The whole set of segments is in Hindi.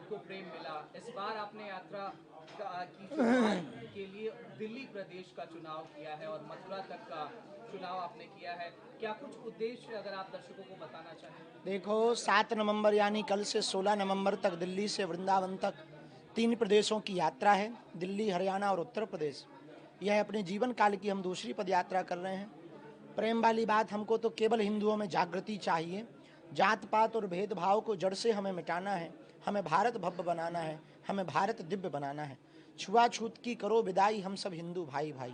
आपको प्रेम मिला। इस बार आपने यात्रा की शुरुआत के लिए दिल्ली प्रदेश का चुनाव किया है और मथुरा तक का चुनाव आपने किया है। क्या कुछ उद्देश्य अगर आप दर्शकों को बताना चाहें? देखो, 7 नवंबर यानी कल से 16 नवंबर तक दिल्ली से वृंदावन तक 3 प्रदेशों की यात्रा है। दिल्ली, हरियाणा और उत्तर प्रदेश। यह अपने जीवन काल की हम दूसरी पद यात्रा कर रहे हैं। प्रेम वाली बात, हमको तो केवल हिंदुओं में जागृति चाहिए। जात पात और भेदभाव को जड़ से हमें मिटाना है। हमें भारत भव्य बनाना है, हमें भारत दिव्य बनाना है। छुआछूत की करो विदाई, हम सब हिंदू भाई भाई।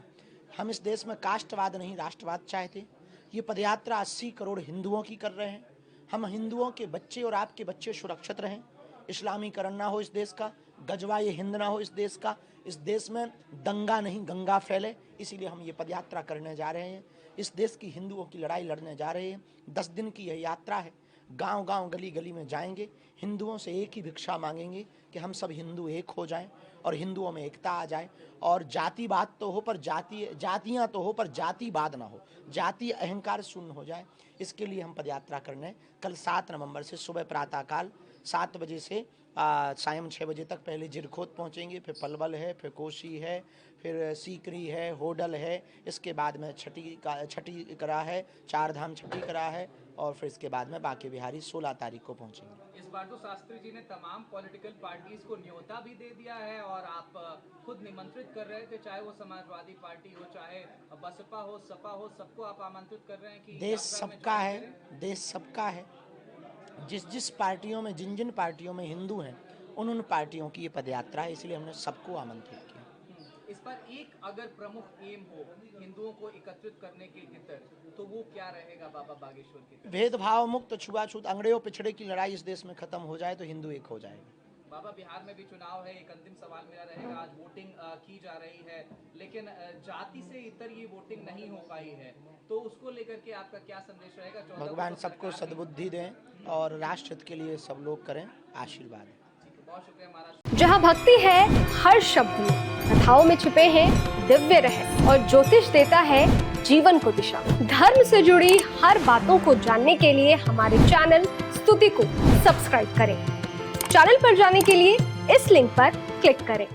हम इस देश में कास्टवाद नहीं राष्ट्रवाद चाहते। ये पदयात्रा 80 करोड़ हिंदुओं की कर रहे हैं। हम हिंदुओं के बच्चे और आपके बच्चे सुरक्षित रहें, इस्लामीकरण ना हो इस देश का, गजवा ये हिंद ना हो इस देश का, इस देश में दंगा नहीं गंगा फैले, इसीलिए हम ये पदयात्रा करने जा रहे हैं। इस देश की हिंदुओं की लड़ाई लड़ने जा रहे हैं। 10 दिन की यह यात्रा है। गांव गांव गली गली में जाएंगे, हिंदुओं से एक ही भिक्षा मांगेंगे कि हम सब हिंदू एक हो जाएं और हिंदुओं में एकता आ जाए। और जातिवाद तो हो पर जातियां तो हो पर जातिवाद ना हो, जाति अहंकार शून्य हो जाए। इसके लिए हम पदयात्रा करने कल 7 नवंबर से सुबह प्रातःकाल 7 बजे से सायं 6 बजे तक पहले जिरखोद पहुंचेंगे, फिर पलवल है, फिर कोसी है, फिर सीकरी है, होडल है। इसके बाद में छठी करा है, 4 धाम छठी करा है और फिर इसके बाद में बांके बिहारी 16 तारीख को पहुंचेंगे। इस बार तो शास्त्री जी ने तमाम पॉलिटिकल पार्टीज को न्योता भी दे दिया है और आप खुद निमंत्रित कर रहे थे, चाहे वो समाजवादी पार्टी हो, चाहे बसपा हो, सपा हो, सबको आप आमंत्रित कर रहे हैं कि देश सबका है, देश सबका है। जिस जिस पार्टियों में जिन पार्टियों में हिंदू हैं उन पार्टियों की ये पदयात्रा है, इसलिए हमने सबको आमंत्रित किया। इस पर एक अगर प्रमुख एम हो हिंदुओं को एकत्रित करने के भीतर, तो वो क्या रहेगा बाबा बागेश्वर की? भेदभाव मुक्त, छुआछूत, अंग्रेजों पिछड़े की लड़ाई इस देश में खत्म हो जाए तो हिंदू एक हो जाएगा। बाबा, बिहार में भी चुनाव है, एक अंतिम सवाल मेरा रहेगा। आज वोटिंग की जा रही है, लेकिन जाति से इतर ये वोटिंग नहीं हो पाई है, तो उसको लेकर के आपका क्या संदेश रहेगा? भगवान सबको सद्बुद्धि दें और राष्ट्र हित के लिए सब लोग करें, आशीर्वाद। बहुत शुक्रिया महाराज। जहाँ भक्ति है हर शब्द में, कथाओं में छिपे हैं दिव्य रहस्य और ज्योतिष देता है जीवन को दिशा। धर्म से जुड़ी हर बातों को जानने के लिए हमारे चैनल स्तुति को सब्सक्राइब करें। चैनल पर जाने के लिए इस लिंक पर क्लिक करें।